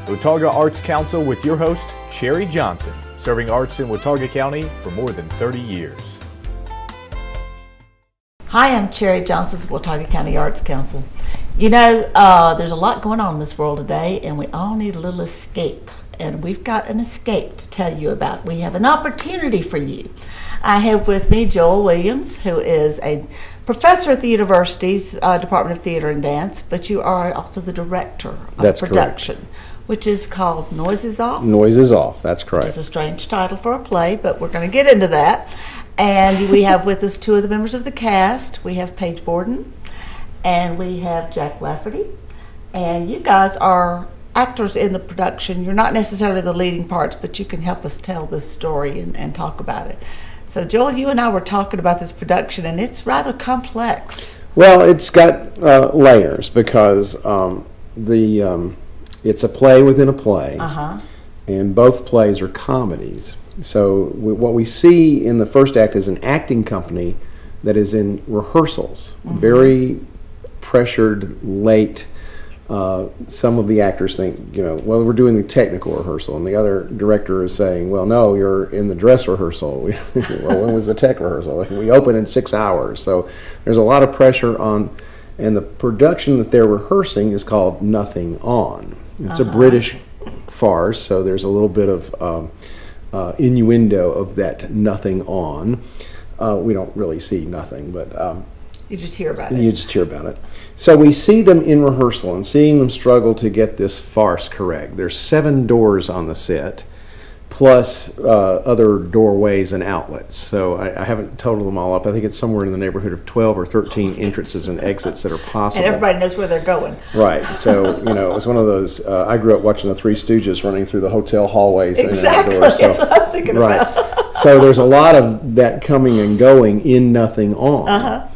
Watauga Arts Council with your host, Cherry Johnson, serving arts in Watauga County for more than 30 years. Hi, I'm Cherry Johnson with Watauga County Arts Council. You know, there's a lot going on in this world today, and we all need a little escape. And we've got an escape to tell you about. We have an opportunity for you. I have with me Joel Williams, who is a professor at the university's Department of Theater and Dance, but you are also the director of production, correct, which is called Noises Off. Noises Off, that's correct. Which is a strange title for a play, but we're going to get into that. And we have with us two of the members of the cast. We have Paige Borden, and we have Jack Lafferty. And you guys are actors in the production. You're not necessarily the leading parts, but you can help us tell this story and talk about it. So Joel, you and I were talking about this production, and it's rather complex. Well, it's got layers because it's a play within a play, and both plays are comedies. So what we see in the first act is an acting company that is in rehearsals, very pressured, late. Some of the actors think, well, we're doing the technical rehearsal, and the other director is saying, well, no, you're in the dress rehearsal. Well, when was the tech rehearsal? We open in 6 hours. So there's a lot of pressure on, and the production that they're rehearsing is called Nothing On. It's a British farce, so there's a little bit of innuendo of that nothing on. We don't really see nothing, but you just hear about it. You just hear about it. So we see them in rehearsal and seeing them struggle to get this farce correct. There's 7 doors on the set, plus other doorways and outlets. So I haven't totaled them all up. I think it's somewhere in the neighborhood of 12 or 13 entrances and exits that are possible. And everybody knows where they're going. Right. So, it was one of those, I grew up watching the Three Stooges running through the hotel hallways. Exactly. And outdoors. So, that's what I'm thinking about. So there's a lot of that coming and going in Nothing On.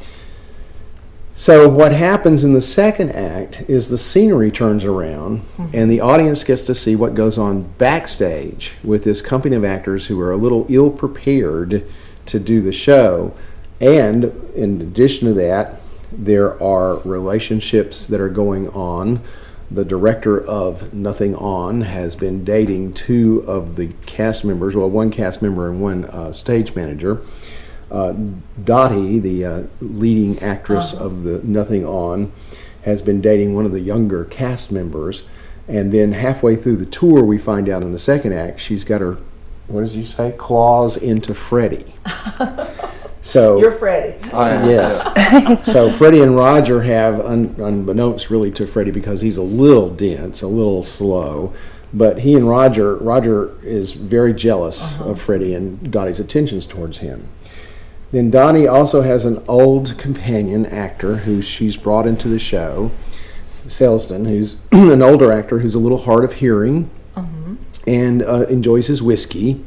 So what happens in the second act is the scenery turns around and the audience gets to see what goes on backstage with this company of actors who are a little ill-prepared to do the show. And in addition to that, there are relationships that are going on. The director of Nothing On has been dating 2 of the cast members, well, 1 cast member and 1 stage manager. Dottie, the leading actress of the Nothing On, has been dating one of the younger cast members, and then halfway through the tour we find out in the second act she's got her, what does you say, claws into Freddie. So you're Freddie. I am. Yes. So Freddie and Roger have, unbeknownst really to Freddie because he's a little dense, a little slow, but he and Roger is very jealous of Freddie and Dottie's attentions towards him. Then Dottie also has an old companion actor who she's brought into the show, Selston, who's an older actor who's a little hard of hearing and enjoys his whiskey.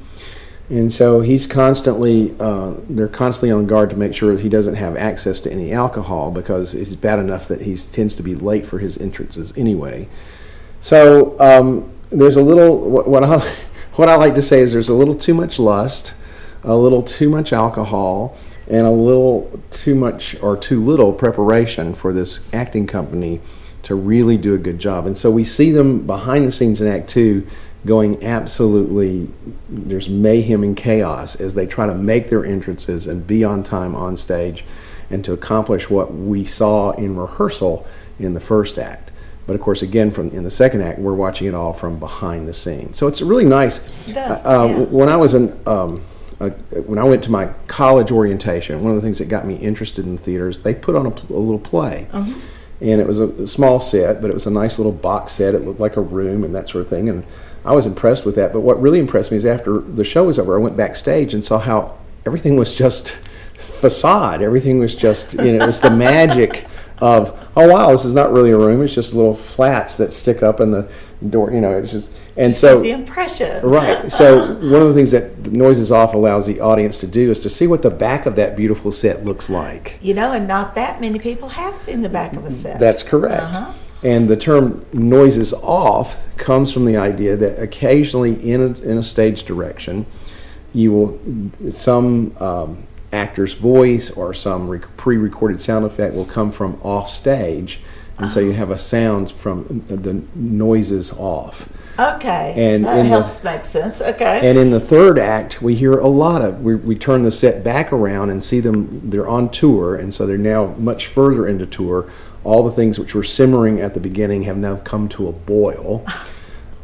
And so he's constantly, they're constantly on guard to make sure that he doesn't have access to any alcohol because it's bad enough that he tends to be late for his entrances anyway. So there's a little, what I like to say is there's a little too much lust, a little too much alcohol, and a little too much or too little preparation for this acting company to really do a good job. And so we see them behind the scenes in Act 2 going absolutely, there's mayhem and chaos as they try to make their entrances and be on time on stage and to accomplish what we saw in rehearsal in the first act. But of course, again, in the second act, we're watching it all from behind the scenes. So it's really nice. When I was when I went to my college orientation, one of the things that got me interested in theater is they put on a little play. And it was a small set, but it was a nice little box set. It looked like a room and that sort of thing. And I was impressed with that. But what really impressed me is after the show was over, I went backstage and saw how everything was just facade. Everything was just, it was the magic of, oh wow, this is not really a room. It's just little flats that stick up in the door. It's just, and so the impression. Right. So one of the things that Noises Off allows the audience to do is to see what the back of that beautiful set looks like. And not that many people have seen the back of a set. That's correct. And the term noises off comes from the idea that occasionally in a stage direction, you will some actor's voice or some pre-recorded sound effect will come from off stage, and so you have a sound from the noises off. Okay, And that helps make sense. Okay. And in the third act, we hear a lot of, we turn the set back around and see them, they're on tour, and so they're now much further into tour. All the things which were simmering at the beginning have now come to a boil.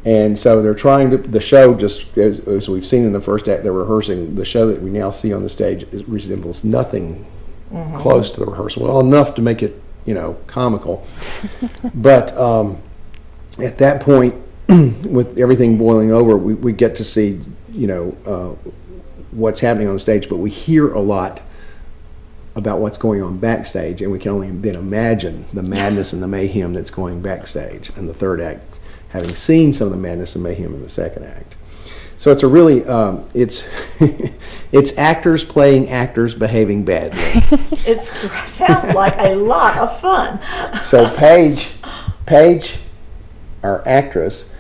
And so they're trying to, the show just, as we've seen in the first act, they're rehearsing, the show that we now see on the stage resembles nothing close to the rehearsal. Well, enough to make it, comical. But at that point, with everything boiling over, we get to see, what's happening on the stage, but we hear a lot about what's going on backstage, and we can only then imagine the madness and the mayhem that's going backstage in the third act, having seen some of the madness and mayhem in the second act. So it's a really, it's actors playing actors behaving badly. It sounds like a lot of fun. So Paige, our actress,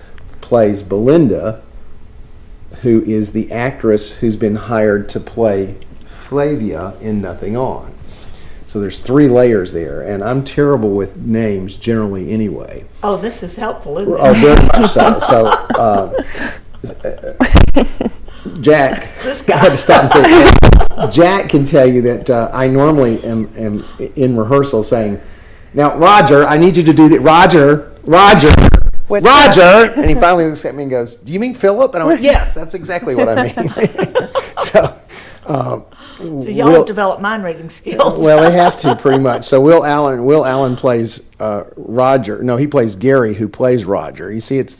plays Belinda, who is the actress who's been hired to play Flavia in Nothing On. So there's 3 layers there, and I'm terrible with names generally anyway. Oh, this is helpful, isn't it? Oh, very much so. So, Jack, this guy. I had to stop and think. Jack can tell you that I normally am in rehearsal saying, "Now, Roger, I need you to do that. Roger. And he finally looks at me and goes, "Do you mean Philip?" And I went, "Yes, that's exactly what I mean." So y'all have developed mind reading skills. Well, they have to pretty much. So Will Allen plays Roger. No, he plays Gary, who plays Roger. You see, it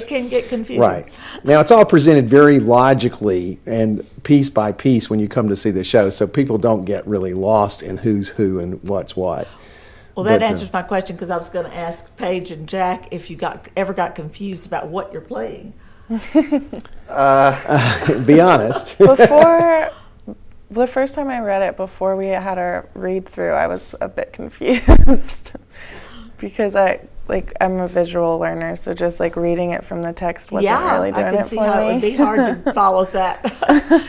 can get confusing. Right. Now, it's all presented very logically and piece by piece when you come to see the show, so people don't get really lost in who's who and what's what. Well, that answers my question, because I was going to ask Paige and Jack if you ever got confused about what you're playing. Be honest. The first time I read it, before we had our read through, I was a bit confused because I'm a visual learner, so just reading it from the text wasn't really doing it for me. I can see how it would be hard to follow that.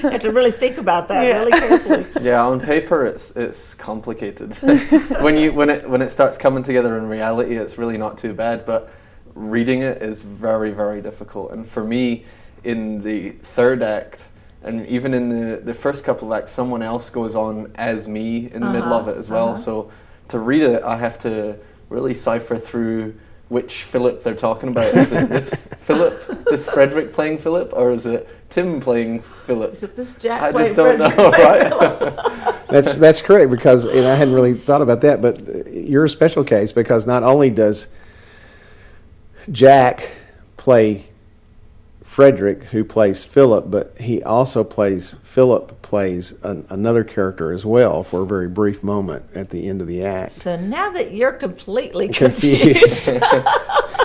You have to really think about that really carefully. Yeah, on paper it's complicated. when it starts coming together in reality, it's really not too bad, but reading it is very, very difficult. And for me, in the third act, and even in the first couple of acts, someone else goes on as me in the middle of it as well. So to read it, I have to really cipher through which Philip they're talking about. Is Frederick playing Philip, or is it Tim playing Philip? Is it this Jack I playing just don't know, right? That's correct, because I hadn't really thought about that, but you're a special case, because not only does Jack play Frederick, who plays Philip, but Philip plays another character as well for a very brief moment at the end of the act. So now that you're completely confused.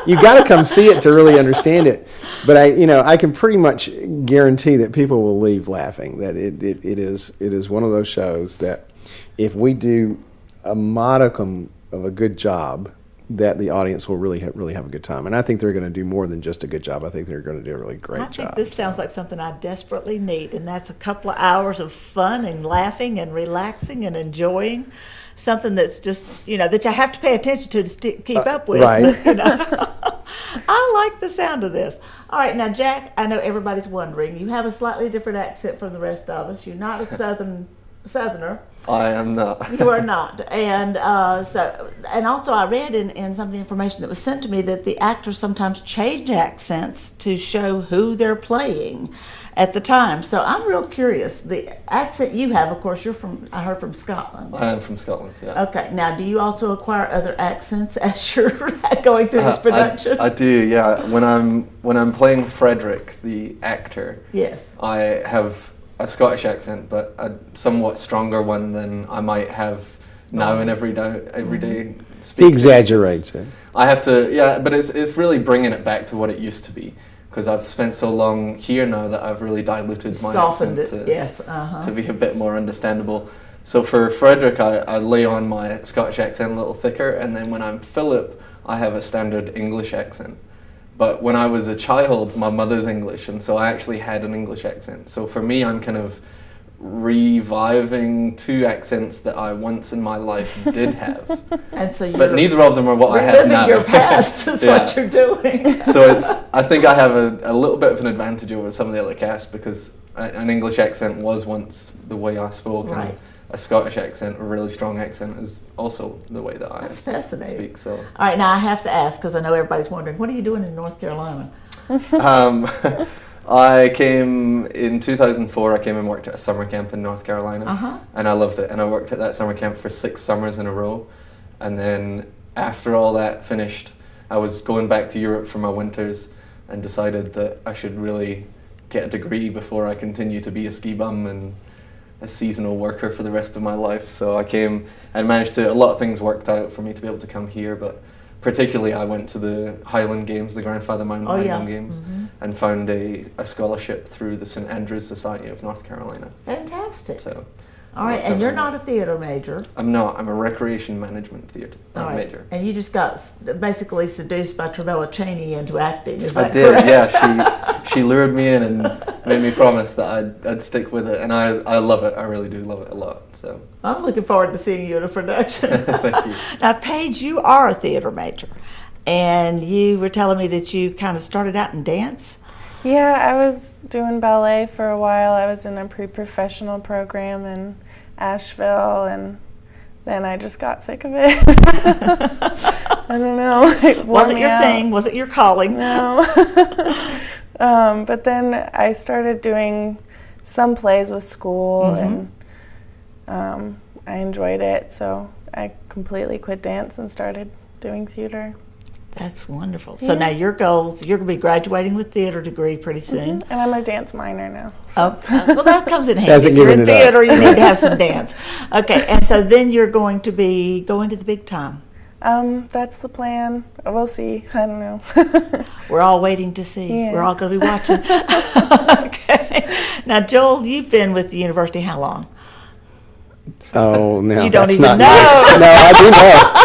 You got to come see it to really understand it. But I can pretty much guarantee that people will leave laughing. That it is one of those shows that if we do a modicum of a good job, that the audience will really have a good time. And I think they're going to do more than just a good job. I think they're going to do a really great job. I think this sounds like something I desperately need, and that's a couple of hours of fun and laughing and relaxing and enjoying something that's just, that you have to pay attention to keep up with. Right. But, I like the sound of this. All right, now, Jack, I know everybody's wondering, you have a slightly different accent from the rest of us. You're not a Southerner. I am not. You are not. And also I read in some of the information that was sent to me that the actors sometimes change accents to show who they're playing at the time. So I'm real curious. The accent you have, of course, I heard from Scotland. I am from Scotland, yeah. Okay. Now, do you also acquire other accents as you're going through this production? I do, yeah. When I'm playing Frederick, the actor, yes, I have a Scottish accent, but a somewhat stronger one than I might have now in everyday speaking. He exaggerates it. I have to, but it's really bringing it back to what it used to be, because I've spent so long here now that I've really diluted my softened accent to be a bit more understandable. So for Frederick, I lay on my Scottish accent a little thicker, and then when I'm Philip, I have a standard English accent. But when I was a child, my mother's English, and so I actually had an English accent. So for me, I'm kind of reviving 2 accents that I once in my life did have. And so But neither of them are what I have now. reliving your past is what you're doing. So I think I have a little bit of an advantage over some of the other cast because an English accent was once the way I spoke, Right. and a Scottish accent, a really strong accent, is also the way that I That's fascinating. speak. So, All right, now I have to ask, because I know everybody's wondering, what are you doing in North Carolina? I came in 2004. I came and worked at a summer camp in North Carolina, Uh-huh. and I loved it. And I worked at that summer camp for 6 summers in a row. And then after all that finished, I was going back to Europe for my winters, and decided that I should really get a degree before I continue to be a ski bum and a seasonal worker for the rest of my life. So I came and managed to. A lot of things worked out for me to be able to come here, but particularly, I went to the Highland Games, the Grandfather Mountain Highland Games, and found a scholarship through the St. Andrews Society of North Carolina. Fantastic. So, All right, and you're not a theater major. I'm not. I'm a recreation management theater All right. major. And you just got basically seduced by Travella Cheney into acting, is I that did, correct? yeah. She lured me in and made me promise that I'd stick with it, and I love it. I really do love it a lot. So I'm looking forward to seeing you in a production. Thank you. Now, Paige, you are a theater major, and you were telling me that you kind of started out in dance. Yeah, I was doing ballet for a while. I was in a pre-professional program in Asheville, and then I just got sick of it. I don't know. It wore Wasn't me your out. thing? Wasn't your calling? No. But then I started doing some plays with school, and I enjoyed it, so I completely quit dance and started doing theater. That's wonderful. So now your goals, you're going to be graduating with theater degree pretty soon. And I'm a dance minor now. So. Okay. Well, that comes in handy. Hasn't If you're in given it up. theater, you need to have some dance. Okay, and so then you're going to be going to the big time. That's the plan. We'll see. I don't know. We're all waiting to see. Yeah. We're all going to be watching. Okay. Now, Joel, you've been with the university how long? Oh, no, You don't that's even not know. nice. No, I do know.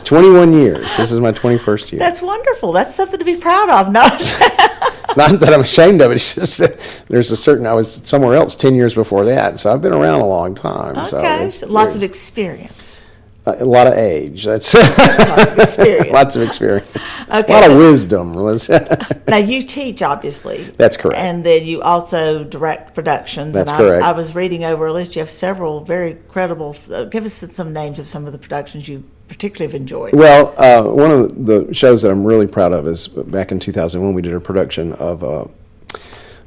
21 years. This is my 21st year. That's wonderful. That's something to be proud of. No. It's not that I'm ashamed of it. It's just that I was somewhere else 10 years before that, so I've been around a long time. So Okay. it's, Lots of experience. a lot of age. That's Lots of experience. lots of experience. Okay. A lot of wisdom. Now, you teach, obviously. That's correct. And then you also direct productions. That's and correct. I was reading over a list. You have several very credible. Give us some names of some of the productions you particularly have enjoyed. Well, one of the shows that I'm really proud of is back in 2001 we did a production of a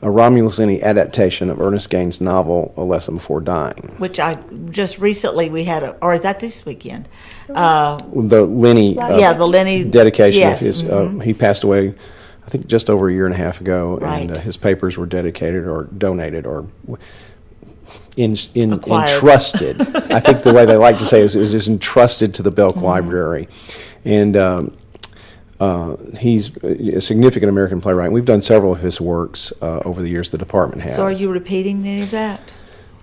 Romulus Linney adaptation of Ernest Gaines' novel A Lesson Before Dying. Which I just recently we had, or is that this weekend? The Linney Yeah, the Linney dedication yes, of his. He passed away, I think, just over a year and a half ago, Right. and his papers were dedicated or donated or Acquired. entrusted. I think the way they like to say it was just entrusted to the Belk Library, and he's a significant American playwright. We've done several of his works over the years. The department has. So are you repeating any of that?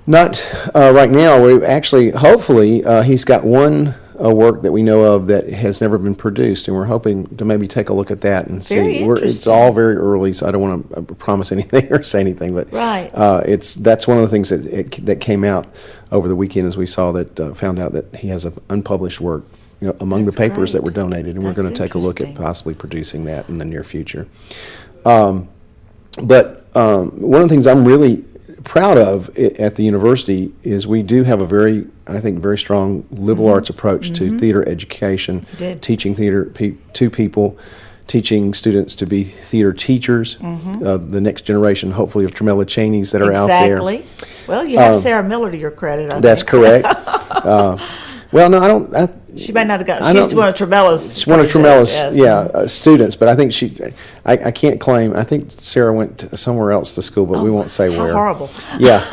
Not right now. We actually, hopefully, he's got one work that we know of that has never been produced, and we're hoping to maybe take a look at that and Very see. It's interesting. all very early, so I don't want to promise anything or say anything. But Right. that's one of the things that came out over the weekend as we saw that found out that he has an unpublished work among That's the papers great. that were donated, and we're That's going to take a look at interesting. possibly producing that in the near future. But one of the things I'm really proud of at the university is we do have a very strong liberal arts approach to theater education, Good. teaching theater to people, teaching students to be theater teachers, the next generation, hopefully, of Tremella Cheneys that are out there. Exactly. Well, you have Sarah Miller to your credit. I That's think. correct. Well, no, I don't. She might not have got. I She's don't- one of Tremella's. She's one of Tremella's, yes. students, but I think I can't claim. I think Sarah went somewhere else to school, but we won't say How where. horrible. Yeah,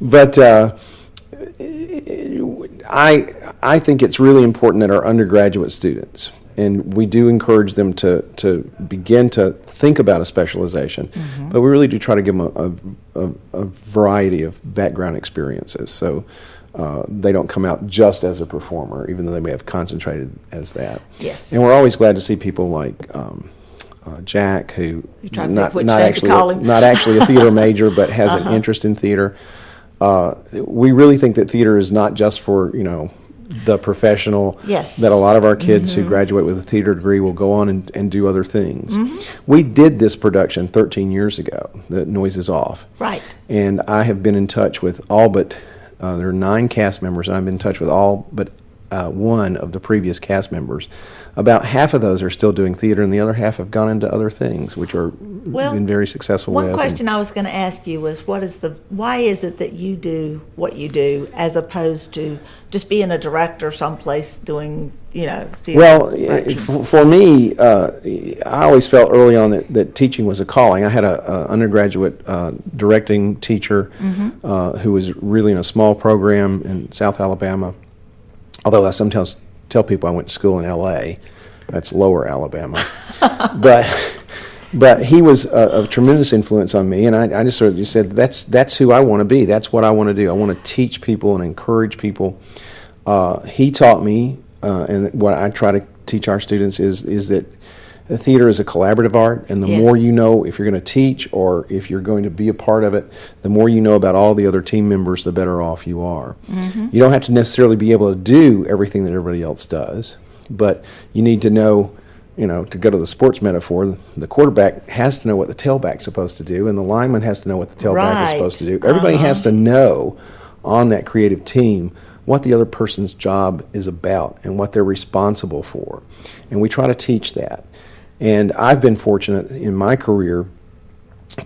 but I think it's really important that our undergraduate students, and we do encourage them to begin to think about a specialization, but we really do try to give them a variety of background experiences, so they don't come out just as a performer, even though they may have concentrated as that. Yes. And we're always glad to see people like Jack, who You're trying to pick which name to call him. not actually a theater major, but has an interest in theater. We really think that theater is not just for, the professional. Yes. That a lot of our kids who graduate with a theater degree will go on and do other things. We did this production 13 years ago, The Noise is Off. Right. And I have been in touch with all but, there are 9 cast members, and I've been in touch with all but one of the previous cast members. About half of those are still doing theater, and the other half have gone into other things, which are been very successful with. One question I was going to ask you was, why is it that you do what you do as opposed to just being a director someplace doing, theater? Well, for me, I always felt early on that teaching was a calling. I had an undergraduate directing teacher who was really in a small program in South Alabama. Although I sometimes tell people I went to school in L.A., that's lower Alabama. But he was a tremendous influence on me, and I just sort of said, that's who I want to be. That's what I want to do. I want to teach people and encourage people. He taught me, and what I try to teach our students is that theater is a collaborative art, and the more you know, if you're going to teach or if you're going to be a part of it, the more you know about all the other team members, the better off you are. You don't have to necessarily be able to do everything that everybody else does, but you need to know, to go to the sports metaphor, the quarterback has to know what the tailback's supposed to do, and the lineman has to know what the tailback is supposed to do. Everybody has to know on that creative team what the other person's job is about and what they're responsible for. And we try to teach that. And I've been fortunate in my career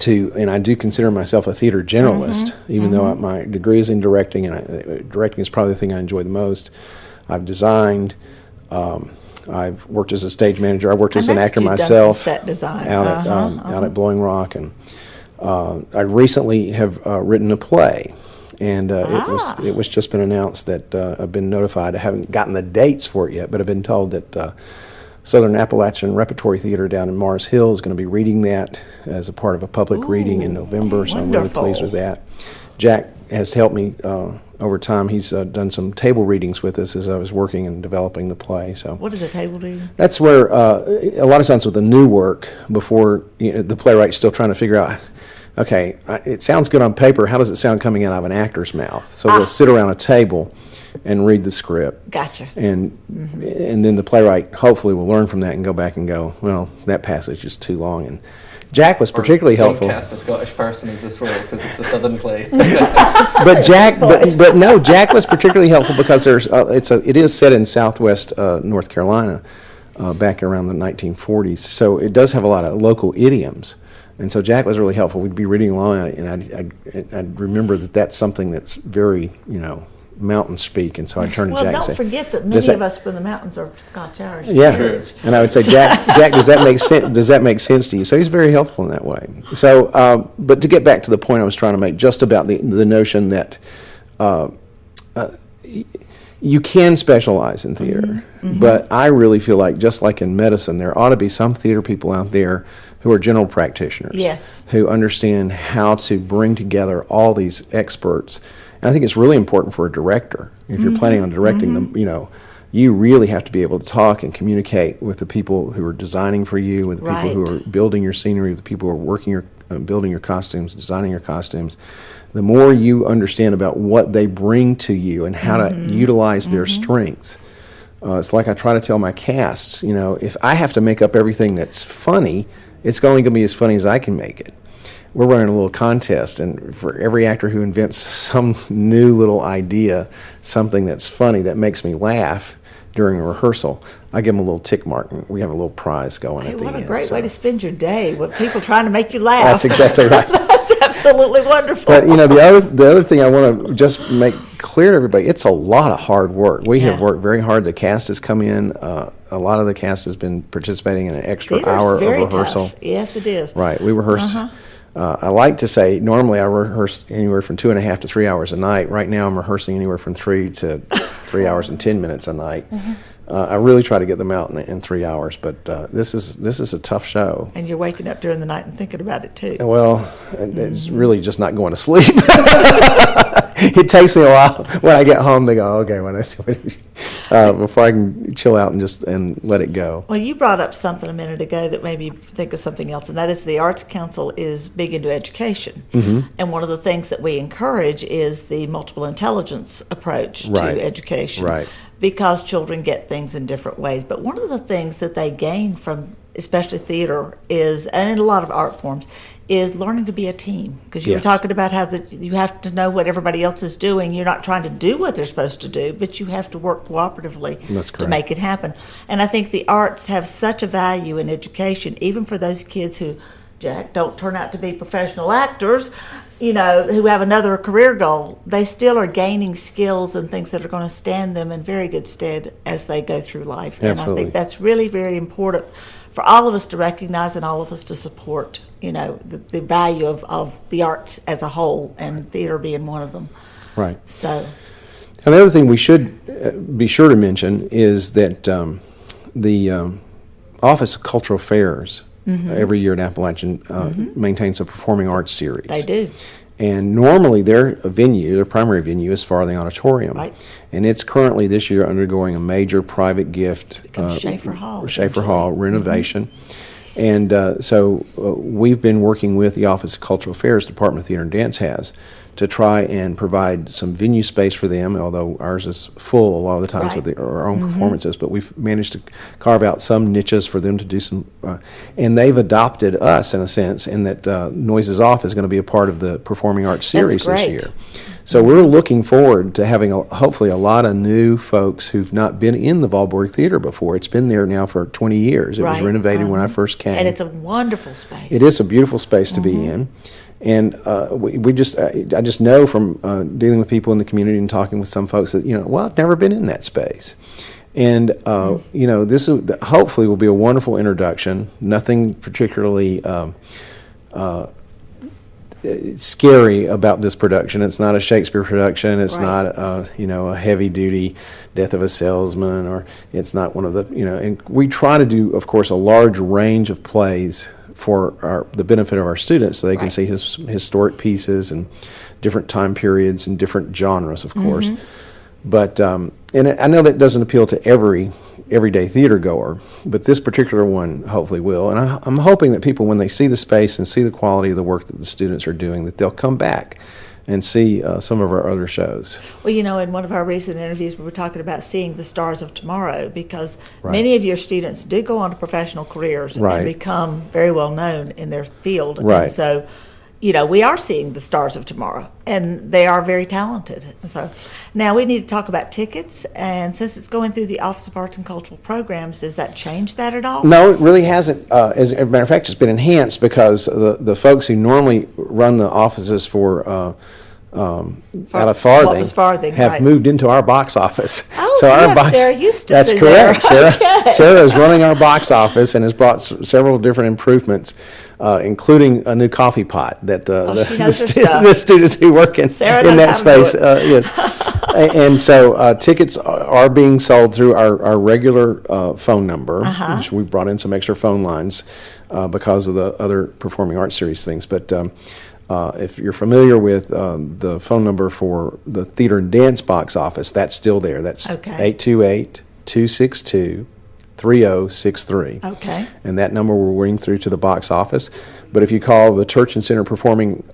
and I do consider myself a theater generalist, even though my degree is in directing, and directing is probably the thing I enjoy the most. I've designed, I've worked as a stage manager, I've worked as an actor myself set design. out at Blowing Rock, and I recently have written a play. And it was just been announced that I've been notified. I haven't gotten the dates for it yet, but I've been told that Southern Appalachian Repertory Theater down in Mars Hill is going to be reading that as a part of a public reading in November, so I'm really pleased with that. Jack has helped me over time. He's done some table readings with us as I was working and developing the play. So what is a table reading? That's where a lot of times with the new work, before the playwright's still trying to figure out, okay, it sounds good on paper. How does it sound coming out of an actor's mouth? So we'll sit around a table and read the script. Gotcha. And then the playwright hopefully will learn from that and go back and go, well, that passage is too long. And Jack was particularly helpful. Cast a Scottish person as this role because it's a Southern play. But Jack, but no, Jack was particularly helpful because it is set in Southwest North Carolina back around the 1940s. So it does have a lot of local idioms. And so Jack was really helpful. We'd be reading along, and I'd remember that that's something that's very, mountain speak. And so I'd turn to Jack and say, don't forget that many of us from the mountains are Scotch-Irish. Yeah. True. And I would say, Jack, does that make sense? Does that make sense to you? So he's very helpful in that way. So, but to get back to the point I was trying to make, just about the notion that you can specialize in theater, but I really feel like, just like in medicine, there ought to be some theater people out there who are general practitioners, who understand how to bring together all these experts. And I think it's really important for a director. If you're planning on directing them, you really have to be able to talk and communicate with the people who are designing for you, with the people who are building your scenery, with the people who are building your costumes, designing your costumes. The more you understand about what they bring to you and how to utilize their strengths. It's like I try to tell my casts, if I have to make up everything that's funny, it's only going to be as funny as I can make it. We're running a little contest, and for every actor who invents some new little idea, something that's funny that makes me laugh during a rehearsal, I give them a little tick mark, and we have a little prize going at the end. What a great way to spend your day, with people trying to make you laugh. That's exactly right. That's absolutely wonderful. But the other thing I want to just make clear to everybody, it's a lot of hard work. We have worked very hard. The cast has come in. A lot of the cast has been participating in an extra hour of rehearsal. Tough. Yes, it is. Right. We rehearse. I like to say, normally I rehearse anywhere from 2.5 to 3 hours a night. Right now I'm rehearsing anywhere from 3 to 3 hours and 10 minutes a night. I really try to get them out in 3 hours, but this is a tough show. And you're waking up during the night and thinking about it too. Well, it's really just not going to sleep. it takes me a while when I get home to go, okay, when I see before I can chill out and let it go. Well, you brought up something a minute ago that made me think of something else, and that is the Arts Council is big into education. And one of the things that we encourage is the multiple intelligence approach to education. Right. Because children get things in different ways. But one of the things that they gain from, especially theater, is, and in a lot of art forms, is learning to be a team. Because you were talking about how you have to know what everybody else is doing. You're not trying to do what they're supposed to do, but you have to work cooperatively to make it happen. And I think the arts have such a value in education, even for those kids who, Jack, don't turn out to be professional actors, you know, who have another career goal. They still are gaining skills and things that are going to stand them in very good stead as they go through life. Absolutely. And I think that's really very important for all of us to recognize and all of us to support, you know, the value of the arts as a whole, and theater being one of them. Right. So. Another thing we should be sure to mention is that the Office of Cultural Affairs every year at Appalachian maintains a performing arts series. They do. And normally their primary venue is Farthing Auditorium. Right. And it's currently this year undergoing a major private gift Schaefer Hall. Schaefer Hall renovation. And so we've been working with the Office of Cultural Affairs, Department of Theater and Dance has, to try and provide some venue space for them, although ours is full a lot of the times with our own performances, but we've managed to carve out some niches for them to do some, and they've adopted us in a sense, in that Noises Off is going to be a part of the Performing Arts series this year. So we're looking forward to having hopefully a lot of new folks who've not been in the Valborg Theater before. It's been there now for 20 years. It was renovated when I first came. And it's a wonderful space. It is a beautiful space to be in. And I just know from dealing with people in the community and talking with some folks that, I've never been in that space. And, this hopefully will be a wonderful introduction. Nothing particularly scary about this production. It's not a Shakespeare production. It's not, a heavy-duty Death of a Salesman, or it's not one of the, and we try to do, of course, a large range of plays for the benefit of our students, so they can see historic pieces and different time periods and different genres, of course. But and I know that doesn't appeal to everyday theater goer, but this particular one hopefully will. And I'm hoping that people, when they see the space and see the quality of the work that the students are doing, that they'll come back and see some of our other shows. Well, in one of our recent interviews, we were talking about seeing the stars of tomorrow, because many of your students do go on to professional careers and become very well known in their field. And so, we are seeing the stars of tomorrow, and they are very talented. So now we need to talk about tickets, and since it's going through the Office of Arts and Cultural Programs, does that change that at all? No, it really hasn't. As a matter of fact, it's been enhanced because the folks who normally run the offices for out of Farthing have moved into our box office. Oh, so our box, Sarah Eustace. That's correct. Sarah is running our box office and has brought several different improvements, including a new coffee pot that the students who work in that space. Yes. And so tickets are being sold through our regular phone number, which we brought in some extra phone lines because of the other Performing Arts Series things. But if you're familiar with the phone number for the Theater and Dance box office, that's still there. That's 828-262-3063. Okay. And that number will ring through to the box office. But if you call the Church and Center Performance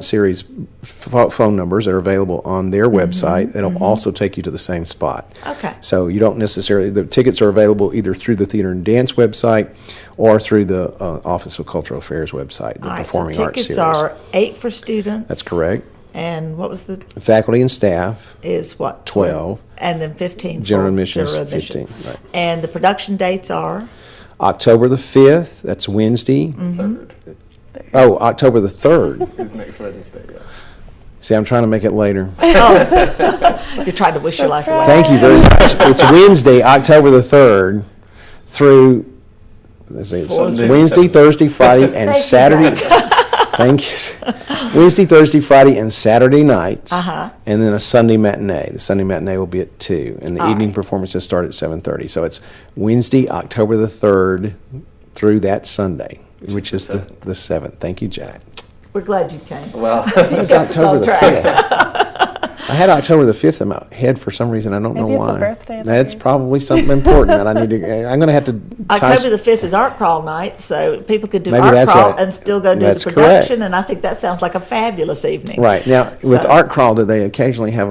Series phone numbers that are available on their website, it'll also take you to the same spot. Okay. So you don't necessarily, the tickets are available either through the Theater and Dance website or through the Office of Cultural Affairs website, the Performing Arts Series. Tickets are $8 for students. That's correct. And what was the? Faculty and staff is what? 12. And then 15 General admission is 15. Right. And the production dates are? October the 5th, that's Wednesday. 3rd. Oh, October the 3rd. Is next Wednesday, yeah. See, I'm trying to make it later. You're trying to wish your life away. Thank you very much. It's Wednesday, October the 3rd through Wednesday, Thursday, Friday, and Saturday. Thank you. Wednesday, Thursday, Friday, and Saturday nights, and then a Sunday matinee. The Sunday matinee will be at 2, and the evening performances start at 7:30. So it's Wednesday, October the 3rd through that Sunday, which is the 7th. Thank you, Jack. We're glad you came. Well, It's October the 5th. I had October the 5th in my head for some reason. I don't know Maybe why. it's a birthday for That's you. probably something important that I need to. I'm going to have to. October the 5th is art crawl night, so people could do Maybe art that's crawl what- and still go do that's the correct. production, and I think that sounds like a fabulous evening. Right now, with So- art crawl, do they occasionally have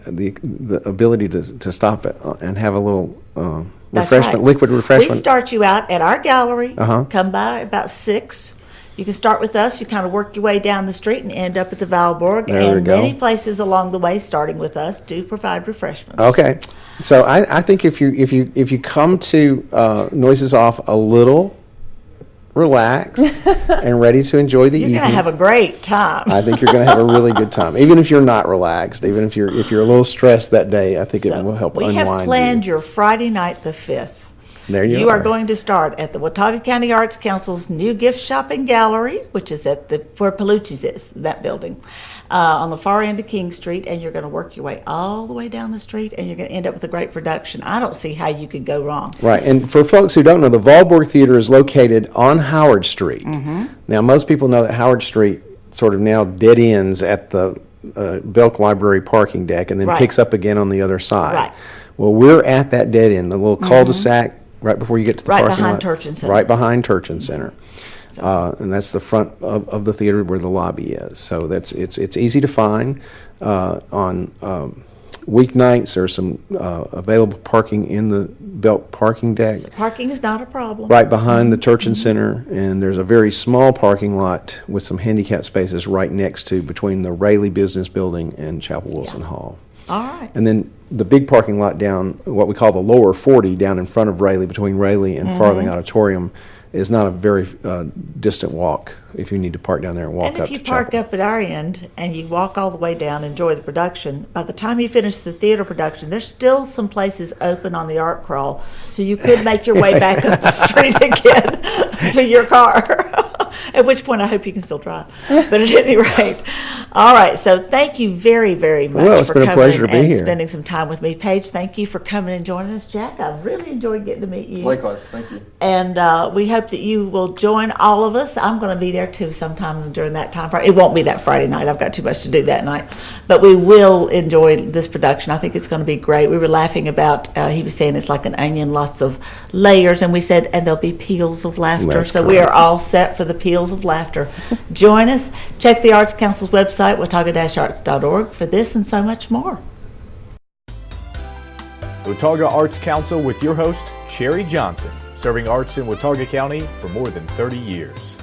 the ability to stop it and have a little That's refreshment, right. liquid refreshment? We start you out at our gallery. Uh-huh. Come by about 6. You can start with us. You kind of work your way down the street and end up at the Valborg. There we and go. many places along the way, starting with us, do provide refreshments. Okay, so I think if you come to Noises Off a little relaxed and ready to enjoy the You're evening, going to have a great time. I think you're going to have a really good time. Even if you're not relaxed, even if you're a little stressed that day, I think it will help we unwind have planned you. your Friday night the 5th. There you You are are. going to start at the Watauga County Arts Council's new gift shop and gallery, which is at where Palucci's is, that building, on the far end of King Street, and you're going to work your way all the way down the street, and you're going to end up with a great production. I don't see how you could go wrong. Right, and for folks who don't know, the Valborg Theater is located on Howard Street. Mm-hmm. Now, most people know that Howard Street sort of now dead ends at the Belk Library parking deck and then Right. picks up again on the other side. Right. Well, we're at that dead end, the little cul-de-sac right before you get to the Right parking behind lot. Turchin Center. Right behind Turchin Center. So- And that's the front of the theater where the lobby is. So it's easy to find. On weeknights, there's some available parking in the Belk parking deck. Parking is not a problem. Right behind the Turchin Center, and there's a very small parking lot with some handicap spaces right next to between the Rayleigh Business Building and Chapel Wilson Hall. All right. And then the big parking lot down, what we call the lower 40, down in front of Rayleigh, between Rayleigh and Farthing Auditorium, is not a very distant walk if you need to park down there and walk And up if you to park Chapel. up at our end and you walk all the way down, enjoy the production, by the time you finish the theater production, there's still some places open on the art crawl, so you could make your way back up the street again to your car. At which point, I hope you can still drive. But at any rate, all right. So thank you very, very much Well, it's for been a coming pleasure to be and here. spending some time with me. Paige, thank you for coming and joining us. Jack, I've really enjoyed getting to meet you. likewise, thank you. And we hope that you will join all of us. I'm going to be there too sometime during that time. It won't be that Friday night. I've got too much to do that night. But we will enjoy this production. I think it's going to be great. We were laughing about, he was saying it's like an onion, lots of layers. And we said, and there'll be peals of laughter. That's so we correct. are all set for the peals of laughter. Join us. Check the Arts Council's website, watauga-arts.org, for this and so much more. Watauga Arts Council with your host, Cherry Johnson, serving arts in Watauga County for more than 30 years.